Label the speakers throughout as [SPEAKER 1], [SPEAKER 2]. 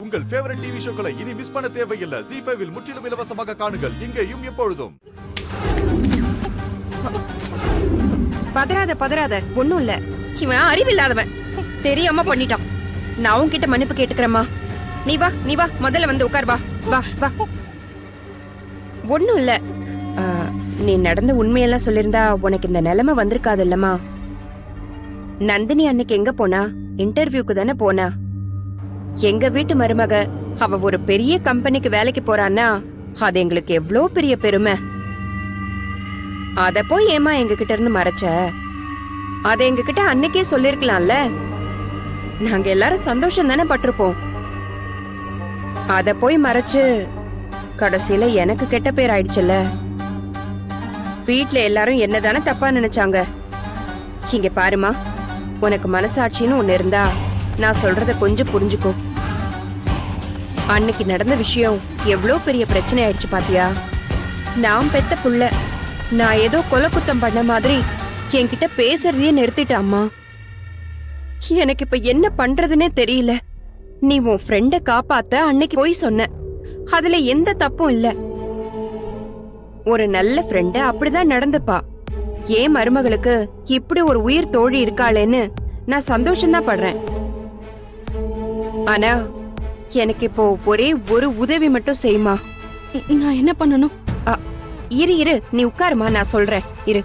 [SPEAKER 1] உங்கள் favourite TV ஷோக்களை இனி miss பண்ண தேவையில்லை. ZEE5 இல் முற்றிலும் இலவசமாக காணுங்கள். இங்கேயும் எப்பொழுதும்.
[SPEAKER 2] பதறாத ஒண்ணும் இல்ல. இவன் அறிவில்லாதவன், தெரியாம பண்ணிட்டான். நான் உன்கிட்ட மன்னிப்பு கேட்டுக்கிறேம்மா. நீ வா முதல்ல வந்து உட்கார். வா. ஒண்ணும் இல்ல. நீ நடந்த உண்மையெல்லாம் சொல்லிருந்தா உனக்கு இந்த நிலைமை வந்திருக்காது இல்லம்மா. நந்தினி அன்னைக்கு எங்க போனா? இன்டர்வியூக்கு தானே போனா. எங்க வீட்டு மருமக அவ ஒரு பெரிய கம்பெனிக்கு வேலைக்கு போறான்னா அது எங்களுக்கு எவ்வளோ பெரிய பெருமை. அத போய் ஏமா எங்க கிட்ட இருந்து மறைச்ச? அத எங்க கிட்ட அன்னைக்கே சொல்லிருக்கலாம்ல. நாங்க எல்லாரும் சந்தோஷம் தானே பட்டிருப்போம். அத போய் மறைச்சு கடைசியில எனக்கு கெட்ட பேர் ஆயிடுச்சுல்ல. வீட்ல எல்லாரும் என்னதானே தப்பா நினைச்சாங்க. இங்க பாருமா, உனக்கு மனசாட்சின்னு ஒண்ணு இருந்தா நான் சொல்றத கொஞ்சம் புரிஞ்சுக்கோ. அன்னைக்கு நடந்த விஷயம் எவ்வளோ பெரிய பிரச்சனை ஆயிடுச்சு பாத்தியா? நான் பெத்த புள்ள, நான் ஏதோ கொலை குத்தம் பண்ண மாதிரி என்கிட்ட பேசுறதையே நிறுத்திட்டாம்மா. எனக்கு இப்ப என்ன பண்றதுன்னே தெரியல. நீ உன் ஃப்ரெண்ட காப்பாத்த அன்னைக்கு போய் சொன்ன, அதுல எந்த தப்பும் இல்ல. ஒரு நல்ல ஃப்ரெண்ட அப்படிதான் நடந்துப்பா. ஏன் மருமகளுக்கு இப்படி ஒரு உயிர் தோழி இருக்காளேன்னு நான் சந்தோஷம்தான் படுறேன். ஆனா எனக்கு இப்போ ஒரே ஒரு உதவி மட்டும் செய்யுமா.
[SPEAKER 3] நான் என்ன பண்ணணும்?
[SPEAKER 2] இரு நீ உட்காருமா, நான் சொல்றேன் இரு.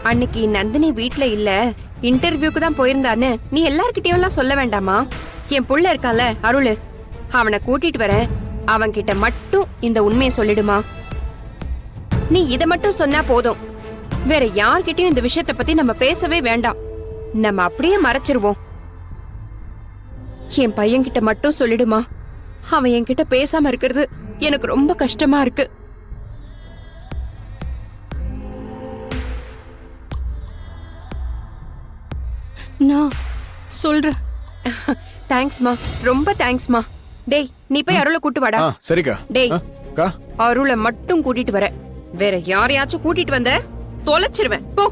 [SPEAKER 2] அன்னைக்கு நந்தினி வீட்ல இல்ல, இன்டர்வியூக்கு தான் போயிருந்தான்னு நீ எல்லார்கிட்டயும் எல்லாம் சொல்ல வேண்டாமா. என் புள்ள இருக்கான்ல அருள், அவனை கூட்டிட்டு வரேன். அவன் கிட்ட மட்டும் இந்த உண்மையை சொல்லிடுமா. நீ இத மட்டும் சொன்னா போதும். வேற யார்கிட்டயும் இந்த விஷயத்த பத்தி நம்ம பேசவே வேண்டாம். நம்ம அப்படியே மறைச்சிருவோம். என் பையன் கிட்ட மட்டும் சொல்லிடுமா. அவன் என்கிட்ட பேசாம இருக்கிறது எனக்கு ரொம்ப கஷ்டமா இருக்கு.
[SPEAKER 3] நான் சொல்றேன்.
[SPEAKER 2] தேங்க்ஸ்மா, ரொம்ப தேங்க்ஸ்மா. டேய், நீ போய் அருளை கூட்டு வாடா.
[SPEAKER 1] சரிக்கா.
[SPEAKER 2] டேய், அருளை மட்டும் கூட்டிட்டு வர. வேற யாரையாச்சும் கூட்டிட்டு வந்த தொலைச்சிருவேன் போ.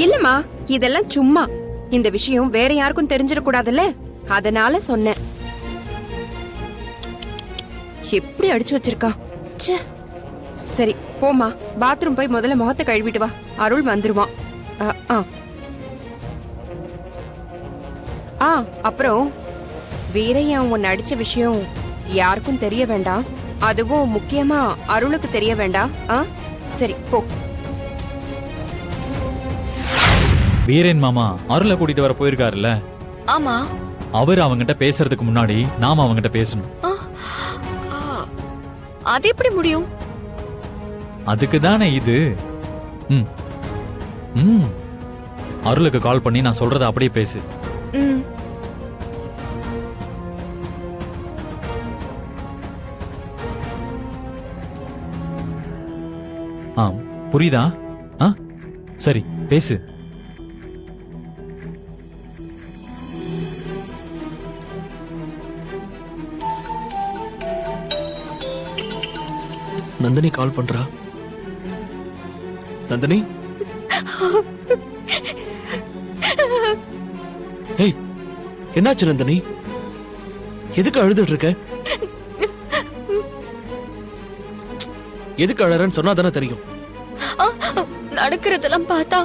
[SPEAKER 2] இல்லம்மா, இதெல்லாம் சும்மா. இந்த விஷயம் வேற யாருக்கும் தெரிஞ்சிடக்கூடாதுல்ல, அதனால சொன்னேன். எப்படி அடிச்சு வச்சிருக்கா. சரி போமா, பாத்ரூம் போய் முதல்ல முகத்தை கழுவிட்டு வா. அருள் வந்துருவான். அப்புறம் வீரையன் உன்னை அடிச்ச விஷயம் யாருக்கும் தெரிய வேண்டாம். அதுவும் முக்கியமா அருளுக்கு தெரிய வேண்டாம். சரி போ.
[SPEAKER 4] வீரன் மாமா அருளை கூட்டிட்டு வர போயிருக்காருல்ல.
[SPEAKER 3] ஆமா.
[SPEAKER 4] அவர் அவங்கிட்ட பேசுறதுக்கு முன்னாடி நாம அவங்கிட்ட பேசணும்.
[SPEAKER 3] அது எப்படி முடியும்?
[SPEAKER 4] அதுக்கு தானே இது. அருளுக்கு கால் பண்ணி நான் சொல்றத அப்படியே பேசு. புரியுதா? சரி பேசு.
[SPEAKER 5] நந்தினி கால் பண்றா. நந்தினி, ஏய் என்னாச்சு நந்தினி? எதுக்கு அழுதுட்டு இருக்க? எதுக்கு அழறன்னு சொன்னா தானே தெரியும்.
[SPEAKER 3] நடக்கிறதெல்லாம் பார்த்தா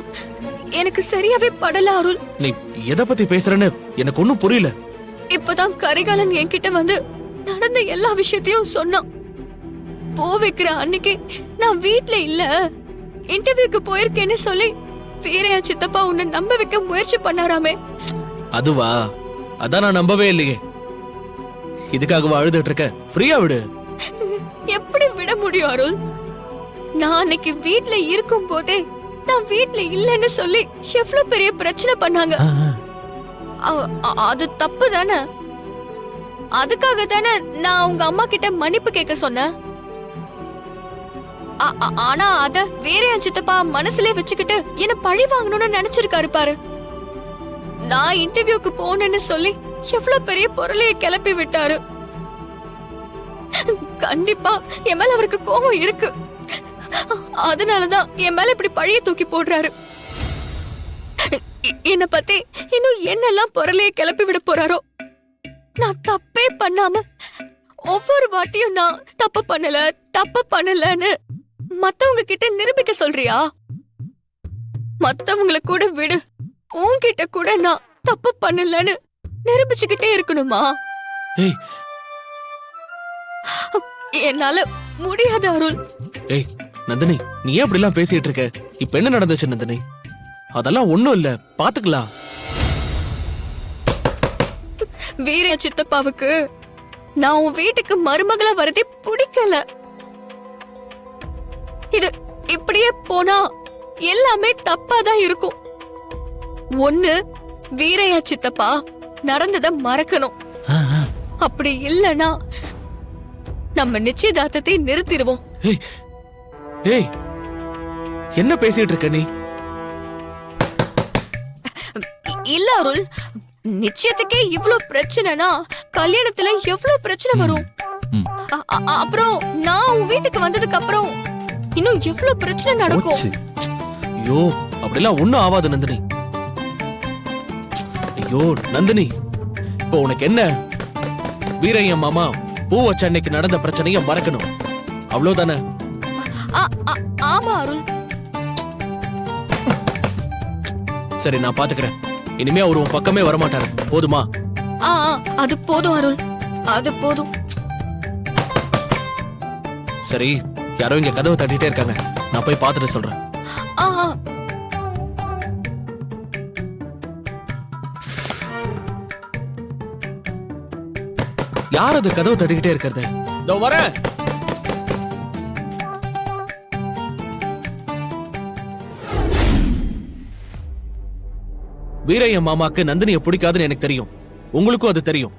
[SPEAKER 3] எனக்கு சரியாவே படல அருள்.
[SPEAKER 5] நீ எதை பத்தி பேசுறன்னு எனக்கு ஒண்ணும் புரியல.
[SPEAKER 3] இப்பதான் கரிகாலன் என்கிட்ட வந்து நடந்த எல்லா விஷயத்தையும் சொன்னான். போ வைக்கிற அன்னைக்கு நான் வீட்ல இல்ல, இன்டர்வியூக்கு போயிருக்கேன்னு சொல்லி வீரையா சித்தப்பா உன்னை நம்ப வைக்க முயற்சி பண்ணாராமே.
[SPEAKER 5] அதுவா? அதான் நான் நம்பவே இல்லையே. இதுக்காகவா அழுதுட்டு இருக்க? ஃப்ரீயா விடு.
[SPEAKER 3] எப்படி விட முடியும் அருள்? நான் அன்னைக்கு வீட்ல இருக்கும் போதே நான் வீட்ல இல்லன்னு சொல்லி எவ்வளவு பெரிய பிரச்சனை பண்ணாங்க. அது தப்பு தானே. அதுக்காக தானே நான் உங்க அம்மா கிட்ட மன்னிப்பு கேட்க சொன்னேன். ஆனா அத வேற என் சித்தப்பா மனசுலயே வச்சுக்கிட்டு என்ன பழி வாங்கணும்னு நினைச்சிருக்காரு பாரு. நான் இன்டர்வியூக்கு போனேன்னு சொல்லி எவ்வளவு பெரிய பொருளைய கிளப்பி விட்டாரு. கண்டிப்பா என் மேல அவருக்கு கோபம் இருக்கு. அதனாலதான் என் மேல இப்படி பழிய தூக்கி போடுறாரு. என்ன பத்தி இன்னும் என்னெல்லாம் பொருளையே கிளப்பி விட போறாரோ. நான் தப்பே பண்ணாம ஒவ்வொரு வாட்டியும் நான் தப்பு பண்ணலன்னு மத்தவங்க கிட்ட நிரூபிக்க சொல்றியா? மத்தவங்கள கூட விடு, உன்கிட்ட கூட நான் தப்பு பண்ணலன்னு நிரூபிச்சுக்கிட்டே இருக்கணுமா?
[SPEAKER 5] ஏய்
[SPEAKER 3] என்னால முடியாத அருள்.
[SPEAKER 5] ஏய் நந்தினி, நீ ஏன் அப்படி எல்லாம் பேசிட்டு இருக்க? இப்ப என்ன நடந்துச்சு நந்தினி? அதெல்லாம் ஒண்ணும் இல்ல, பாத்துக்கலாம்.
[SPEAKER 3] வீர சித்தப்பாவுக்கு நான் உன் வீட்டுக்கு மருமகளா வரதே பிடிக்கல. இது இப்படியே போனா எல்லாமே தப்பாதான் இருக்கும். ஒண்ணு வீரையா சித்தப்பா நடந்தத மறக்கணும். அப்படி இல்லனா நம்ம நிச்சயதார்த்தத்தை நிறுத்திடுவோம்.
[SPEAKER 5] ஏய் ஏய், என்ன பேசிட்டு இருக்க நீ?
[SPEAKER 3] இல்ல அருள், நிச்சயத்துக்கே இவ்ளோ பிரச்சனைனா கல்யாணத்துல எவ்வளவு பிரச்சனை வரும். அப்புறம் நான் உன் வீட்டுக்கு வந்ததுக்கு அப்புறம் இன்னும் எவ்வளவு பிரச்சனை நடக்கும்.
[SPEAKER 5] ஐயோ, அப்படிலாம் ஒண்ணும் ஆகாது நந்தினி. ஐயோ நந்தினி, இப்போ உனக்கு என்ன? வீரையன் மாமா பூ வச்ச அன்னைக்கு நடந்த பிரச்சனைய மறக்கணும், அவ்வளவுதானே?
[SPEAKER 3] ஆமா அருள்.
[SPEAKER 5] சரி, நான் பாத்துக்கிறேன். இனிமே அவர் உன் பக்கமே வரமாட்டாரு, போதுமா?
[SPEAKER 3] அது போதும் அருள், அது போதும்.
[SPEAKER 5] சரி, யாரோ இங்க கதவை தட்டிட்டே இருக்காங்க, நான் போய் பார்த்துட்டு சொல்றேன். யார் அது கதவை தட்டிக்கிட்டே இருக்கிறது? இதோ வரேன். வீரையன் மாமாக்கு நந்தினியை பிடிக்காதுன்னு எனக்கு தெரியும், உங்களுக்கும் அது தெரியும்.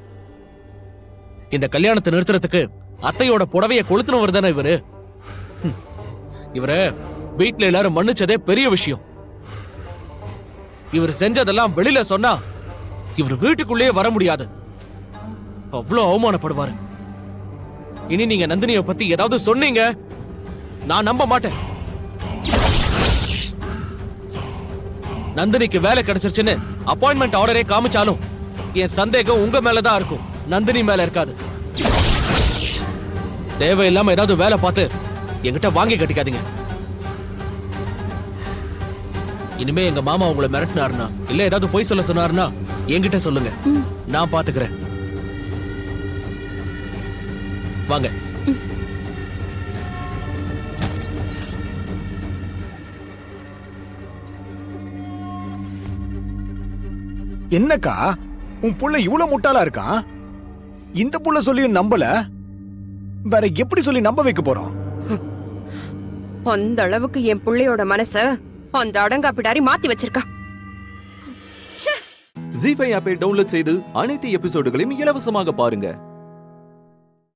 [SPEAKER 5] இந்த கல்யாணத்தை நிறுத்துறதுக்கு அத்தையோட புடவைய கொளுத்துனவர் தானே இவரு. இவர வீட்டுல எல்லாரும் மன்னிச்சதே பெரிய விஷயம். இவர் செஞ்சதெல்லாம் வெளியில சொன்னா இவர் வீட்டுக்குள்ளேயே வர முடியாது, அவ்வளவு அவமானப்படுவாரு. இனி நீங்க நந்தினியை பத்தி ஏதாவது சொன்னீங்க, நான் நம்ப மாட்டேன். நந்தினிக்கு வேலை கிடைச்சிருச்சுன்னு அப்பாயின்மெண்ட் ஆர்டரே காமிச்சாலும் என் சந்தேகம் உங்க மேலதான் இருக்கும், நந்தினி மேல இருக்காது. தேவையில்லாம ஏதாவது வேலை பார்த்து என்கிட்ட வாங்கி கட்டிக்காதீங்க. இனிமே எங்க மாமா உங்களை மிரட்டினாருனா இல்ல ஏதாவது பொய் சொல்ல சொன்னாருன்னா என்கிட்ட சொல்லுங்க, நான் பாத்துக்கிறேன். வாங்க.
[SPEAKER 6] என்னக்கா உன் புள்ள இவ்வளவு முட்டாளா இருக்கான்? இந்த புள்ள சொல்லியும் நம்பல, வேற எப்படி சொல்லி நம்ப வைக்க போறோம்?
[SPEAKER 2] அந்த அளவுக்கு என் புள்ளையோட மனச அந்த அடங்காப்பிடாரி மாத்தி வச்சிருக்கா.
[SPEAKER 7] ஜி5 ஆப்பை டவுன்லோட் செய்து அனைத்து எபிசோடுகளையும் இலவசமாக பாருங்க.